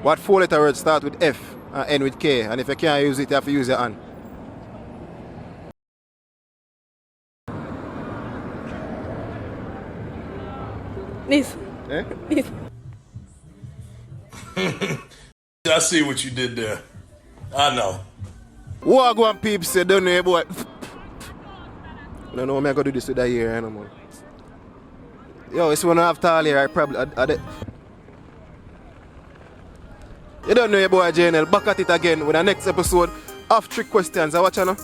What 4-letter word start with F and end with K? And if you can't use it, you have to use your hand. This. Eh? This. I see what you did there. I know. What go on peeps say, don't know boy. I don't know what I'm going to do this with that here, you know, man. Yo, it's when I have tall here, I probably... You don't know your boy Jnel. Back at it again with the next episode of Trick Questions. I watch you know.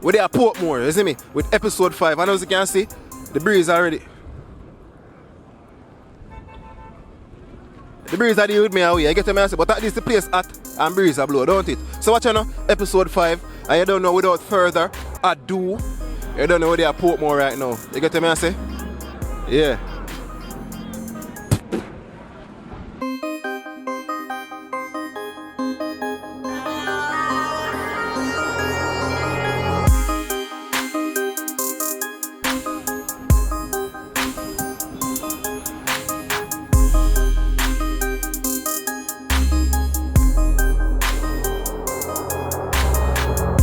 We're there at Portmore, you see me? With episode 5. And as you can see, the breeze already. The breeze are deal with me away. I get to me and say, but at least the place hot and breeze are blow, don't it? So watch you know, episode 5. And you don't know without further ado. You don't know where they are Portmore right now. You get to me and say? Yeah.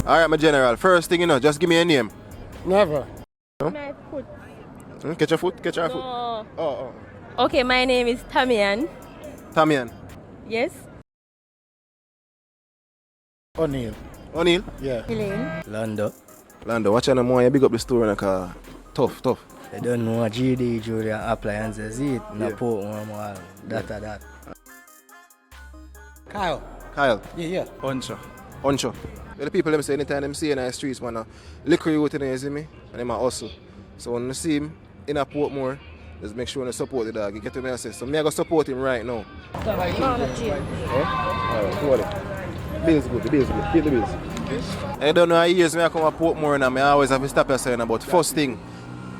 Alright, my general. First thing you know, just give me a name. Never. No? My foot. Catch your foot? Catch your foot? No. Oh. Okay, my name is Taman. Taman. Yes. O'Neal. O'Neal? Yeah. Elaine. Lando. Watch out more, you big up the story in the car. Tough. I don't know GD Julia appliances it, no Portmore mall, that. Kyle. Yeah. Oncho. The people them say anytime them see in the streets, man, liquor youth in there, you see me? And them a hustle. So when you see him in a Portmore, just make sure you support the dog. You get to me and say, so me I go support him right now. No, not you. Alright, hold it. The bill's good. Keep the bills. I don't know how years I come to Portmore and I always have to stop here saying about first thing,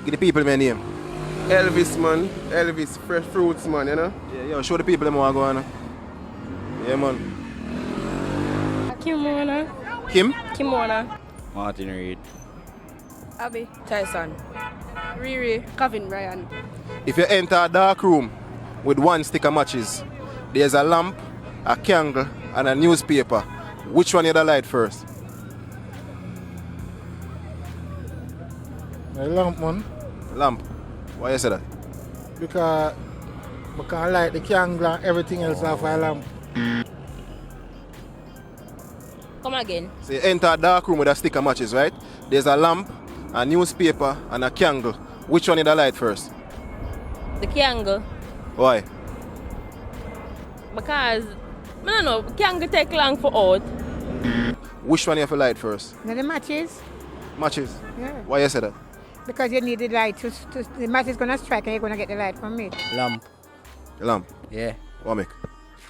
give the people my name. Elvis, man. Elvis, fresh fruits, man, you know? Yeah, yo, show the people them how I go on. Yeah, man. Kimona. Martin Reed. Abby. Tyson. Riri. Kevin Ryan. If you enter a dark room with one stick of matches, there's a lamp, a candle, and a newspaper. Which one you the light first? My lamp, man. Lamp. Why you say that? Because I like the candle and everything else off my lamp. Come again. So you enter a dark room with a stick of matches, right? There's a lamp, a newspaper, and a candle. Which one you the light first? The candle. Why? Because, I don't know, candle take long for out. Which one you have to light first? Now the matches, Matches. yeah. Why you say that? Because you need the light to the match is gonna strike and you're gonna get the light from it. Lamp. The lamp. Yeah. What make?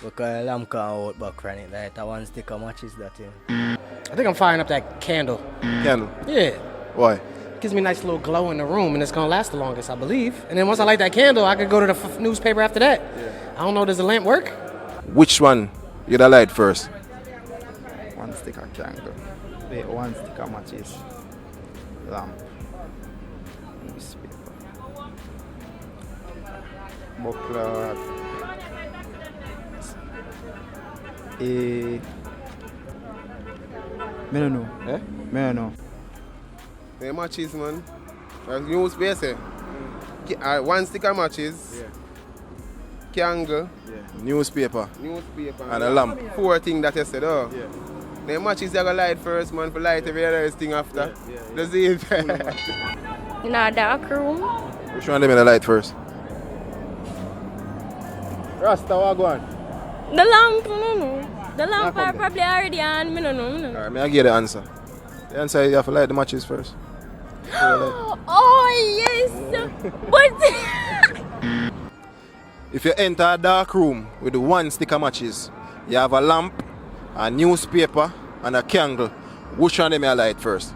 Because lamp can't out back from it. Like that one stick of matches that thing. I think I'm firing up that candle. Candle. Yeah. Why? Gives me a nice little glow in the room and it's gonna last the longest, I believe. And then once I light that candle, I could go to the newspaper after that. Yeah. I don't know, does the lamp work? Which one you the light first? One stick of candle. Wait, one stick of matches. Lamp. Newspaper. Booklet. I don't know. Eh? I don't know. The matches, man. Newspaper. One stick of matches. Yeah. Candle. Yeah. Newspaper. And a lamp. 4 things that you said, oh. Yeah. The matches you gotta light first, man, for light every other thing after. That's it. In a dark room. Which one them in the light first? Rasta, what go on? The lamp, no. The lamp are probably already on, I don't know. Alright, may I give the answer. The answer is you have to light the matches first. Oh, yes. But... If you enter a dark room with one stick of matches, you have a lamp, a newspaper, and a candle. Which one them you light first?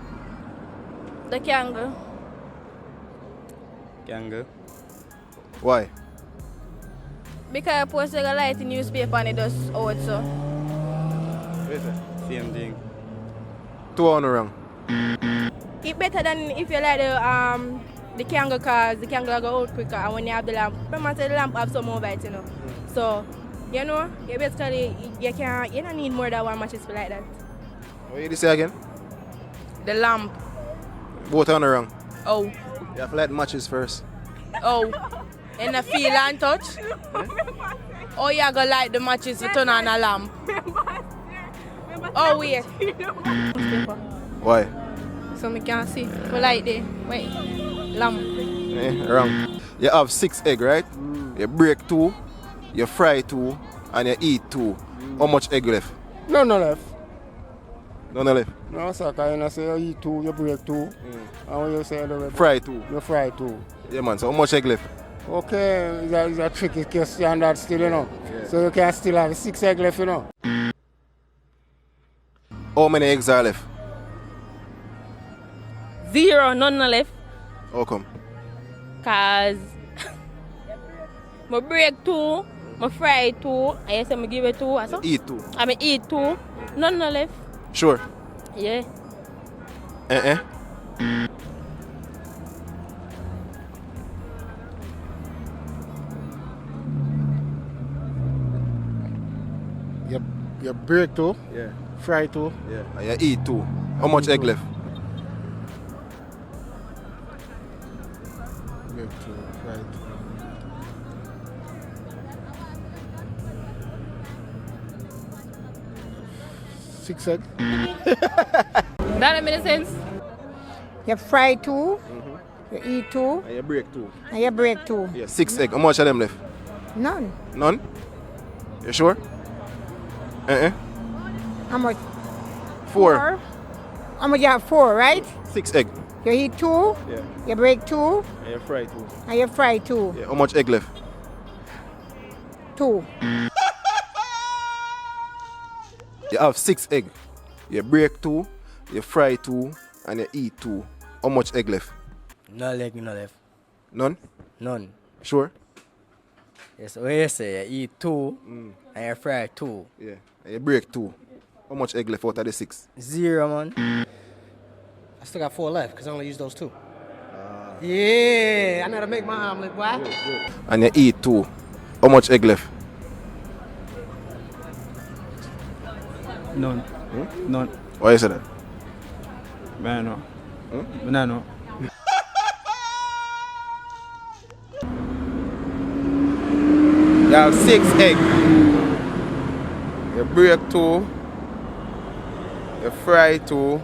The candle. Candle. Why? Because I posted a light in newspaper and it does out so. Same thing. 2 on the wrong. It's better than if you light the candle, because the candle go out quicker, and when you have the lamp, remember the lamp have some more light, you know. So, you know, you basically, you don't need more than one matches for like that. What you say again? The lamp. Both on the wrong. Oh. You have to light matches first. Oh. And the feel and touch. Oh, you gonna light the matches to turn on a lamp. Oh, wait. Why? So I can see. But like the lamp. Wrong. You have 6 egg, right? You break 2, you fry 2, and you eat 2. How much egg left? No left. None left. No, sir, because you say you eat 2, you break 2. And when you say the Fry 2. you fry 2. Yeah, man. So how much egg left? Okay, it's a tricky question that still, you know. Yeah. So you can still have 6 egg left, you know. How many eggs are left? 0, none left. How come? Cause I break 2, I fry 2, and you say I give it 2 or so? Eat 2. I eat 2, none left. Sure. Yeah. You break 2, Yeah. fry 2. Yeah. And you eat 2. How much egg left? Break 2, fry 2. 6 egg. That don't make sense. You fry 2, you eat 2, And you break 2. and you break 2. Yeah. 6 egg. How much of them left? None. None? You sure? How much? 4. How much you have? 4, right? 6 egg. You eat 2, Yeah. you break 2, And you fry 2. and you fry 2. Yeah. How much egg left? 2. You have 6 egg. You break 2, you fry 2, and you eat 2. How much egg left? No leg, no left. None? None. Sure? Yes, what you say, you eat 2 and you fry 2. Yeah. And you break 2. How much egg left out of the 6? 0, man. I still got 4 left because I only used those 2. Yeah, I know how to make my omelet, boy. And you eat 2. How much egg left? None. None. Why you say that? Man, no. No. You have 6 egg. You break 2. You fry 2.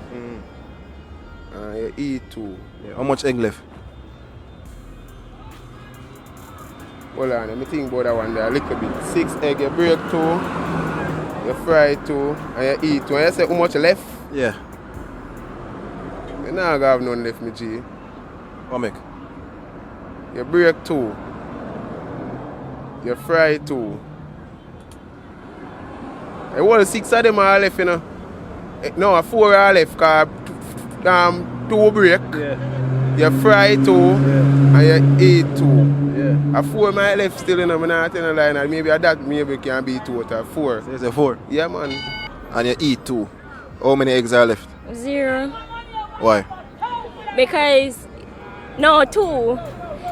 And you eat 2. Yeah. How much egg left? Hold on, let me think about that one there a little bit. 6 egg, you break 2. You fry 2. And you eat 2. And you say how much left? Yeah. You not gonna have none left, me G. What make? You break 2. You fry 2. Well, 6 of them are left, you know. No, 4 are left, because 2 break. Yeah. You fry 2, and you eat 2. Yeah. 4 my left still, you know, I'm not telling a lie, and maybe that maybe can be total 4. So you say 4. Yeah, man. And you eat 2. How many eggs are left? 0. Why? Because, no, 2.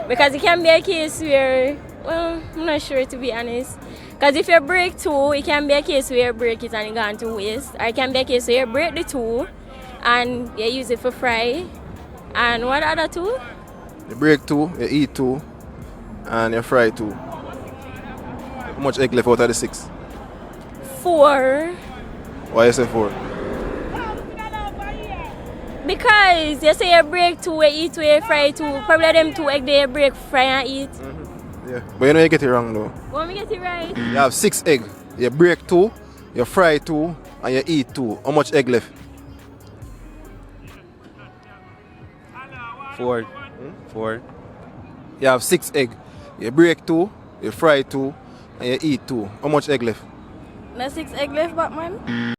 Because it can be a case where, well, I'm not sure to be honest. Because if you break 2, it can be a case where you break it and it gone to waste. Or it can be a case where you break the 2 and you use it for fry. And what other 2? You break 2, you eat 2, and you fry 2. How much egg left out of the 6? 4. Why you say 4? Because you say you break 2, you eat 2, you fry 2. Probably them 2 egg they break, fry and eat. Yeah. But you know you get it wrong though. Want me get it right? You have 6 egg. You break 2, you fry 2, and you eat 2. How much egg left? 4. 4. You have 6 egg. You break 2, you fry 2, and you eat 2. How much egg left? No 6 egg left, Batman.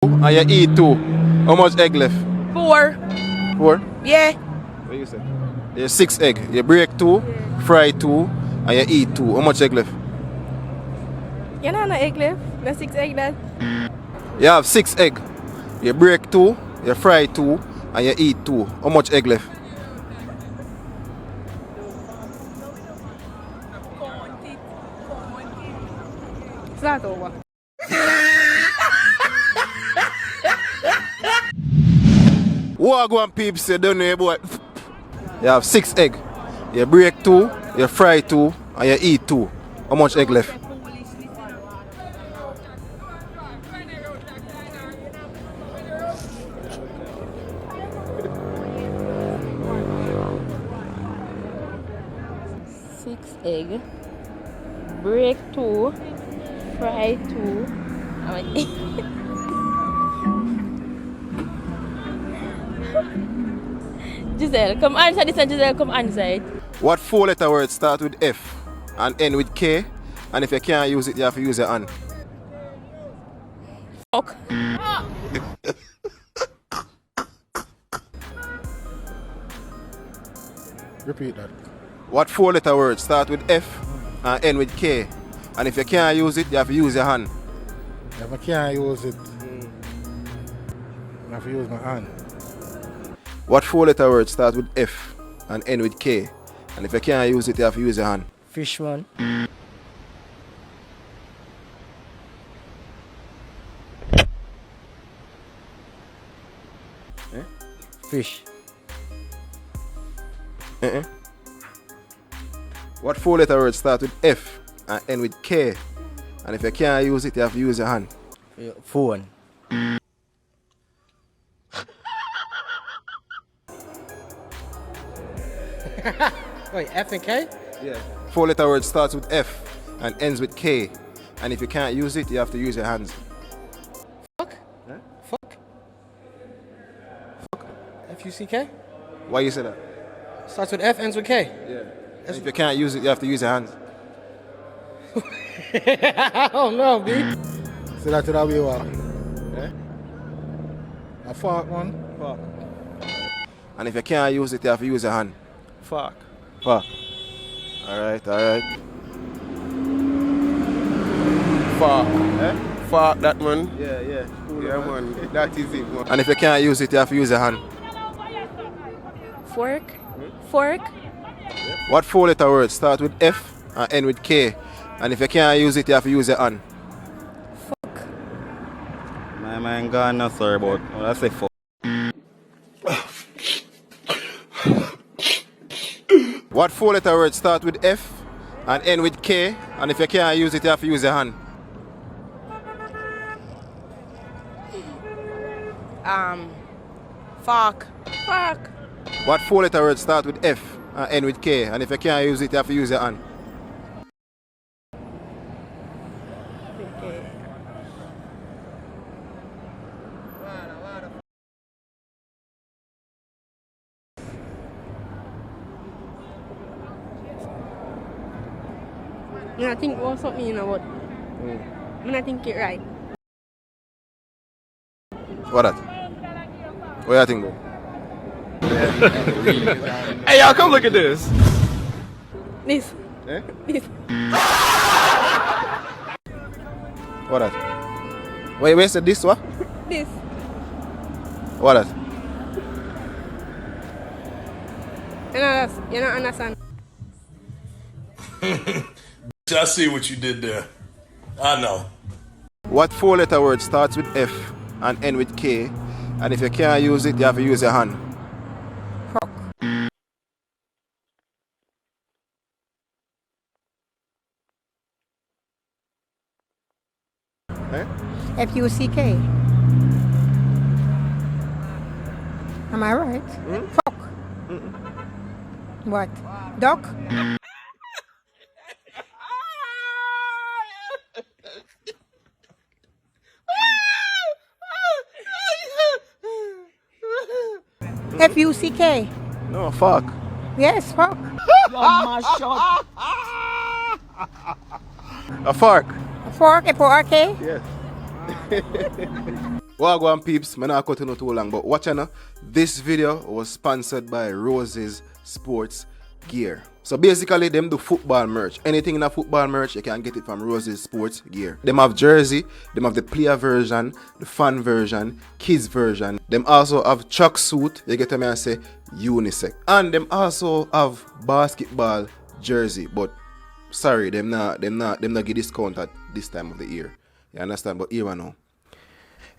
And you eat 2. How much egg left? 4. 4? Yeah. What you say? You have 6 egg. You break 2, fry 2, and you eat 2. How much egg left? You know no egg left? No 6 egg left. You have 6 egg. You break 2, you fry 2, and you eat 2. How much egg left? start over. Wagwan peeps, you don't know boy. You have 6 eggs. You break 2, you fry 2, and you eat 2. How much egg left? Egg, break 2, fry 2. Giselle, come answer this, and Giselle, come answer it. What 4-letter word start with F and end with K? And if you can't use it, you have to use your hand. Fuck. Repeat that. What 4-letter word start with F and end with K? And if you can't use it, you have to use your hand. If I can't use it, I have to use my hand. What 4-letter word start with F and end with K? And if you can't use it, you have to use your hand. Fish one. Fish. What 4-letter word start with F and end with K? And if you can't use it, you have to use your hand. Phone. Wait, F and K? Yeah. 4-letter word starts with F and ends with K. And if you can't use it, you have to use your hands. Fuck? Huh? Fuck? F-U-C-K? Why you say that? Starts with F, ends with K. Yeah. And if you can't use it, you have to use your hands. I don't know, B. So that's how we are. Yeah? A fork one. Fuck. And if you can't use it, you have to use your hand. Fuck. Fuck. Alright, alright. Fuck. Eh? Fuck that man. Yeah, yeah. Cool, Yeah man, that is it man. And if you can't use it, you have to use your hand. Fork. Fork. What 4-letter word start with F and end with K? And if you can't use it, you have to use your hand. Fuck. My man gone now, sorry, but I say fuck. What 4-letter word start with F and end with K? And if you can't use it, you have to use your hand. Fuck. Fuck. What 4-letter word start with F and end with K? And if you can't use it, you have to use your hand. I think what's something you know what? I think it right. What that? What you think, bro? Hey, y'all, come look at this. This. Eh? This. What that? Wait, where's this what? This. What that? You don't understand. I see what you did there. I know. What 4-letter word starts with F and end with K? And if you can't use it, you have to use your hand. Eh? F-U-C-K. Am I right? Fuck. What? Duck? F-U-C-K. No, fuck. Yes, fuck. A fork. A fork, F-O-R-K? Yes. Wagwan peeps, I'm not cutting too long, but watch now. This video was sponsored by ROSEZ Sports Gear. So basically, them do football merch. Anything in a football merch, you can get it from ROSEZ Sports Gear. Them have jersey, them have the player version, the fan version, kids version. Them also have track suit, you get me and say unisex. And them also have basketball jersey, but sorry, them not give discount at this time of the year. You understand? But here I know.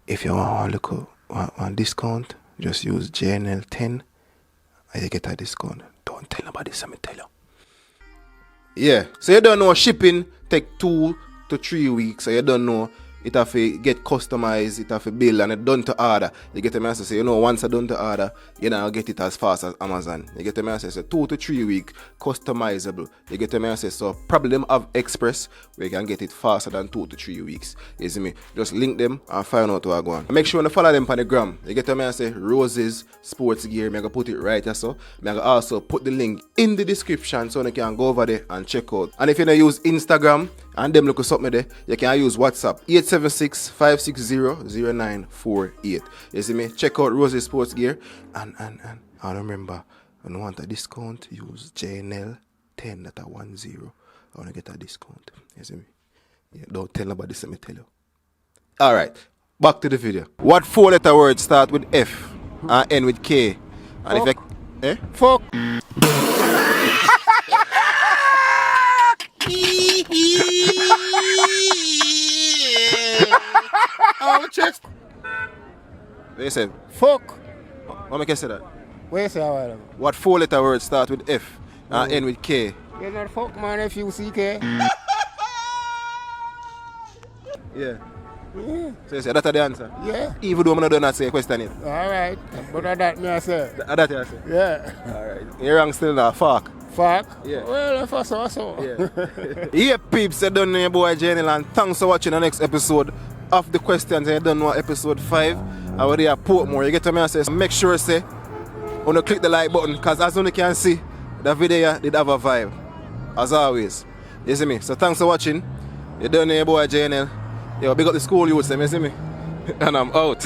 If you want to look on discount, just use Jnel 10 and you get a discount. Don't tell nobody, so me tell you. Yeah, so you don't know shipping take 2 to 3 weeks, so you don't know it have to get customized, it have to build and it done to order. You get the message, so you know once I done to order, you know get it as fast as Amazon. You get the message, so 2 to 3 week customizable. You get the message, so probably them have express where you can get it faster than 2 to 3 weeks. You see me? Just link them and find out what I go on. Make sure you follow them on the gram. You get the message, ROSEZ Sports Gear. I'm gonna put it right here, so I'm gonna also put the link in the description so you can go over there and check out. And if you don't use Instagram and them look at something there, you can use WhatsApp 876-560-0948. You see me? Check out ROSEZ Sports Gear and remember, when you want a discount, use Jnel 10 that are 10. I want to get a discount. You see me? Yeah, don't tell nobody, so me tell you. Alright, back to the video. What 4-letter word start with F and end with K? And Fuck. if Fuck. oh, chest. What you said? Fuck. What make you say that? Where you say a while ago? What 4-letter word start with F and end with K? You're not fuck man F-U-C-K. Yeah. Yeah. So you say that's the answer? Yeah. Even though I don't say a question it. Alright. But that me I say. That you say? Yeah. Alright. You're wrong still now, fuck. Fuck? Yeah. Well, if I saw. Yeah. Yeah, peeps, you done know your boy Jnel, and thanks for watching the next episode of the questions. And you done know episode 5. I will there Portmore. You get to me and say, make sure say, when you click the like button, because as you can see, the video did have a vibe. As always. You see me? So thanks for watching. You done know your boy Jnel. Yo, big up the school youths, you see me? And I'm out.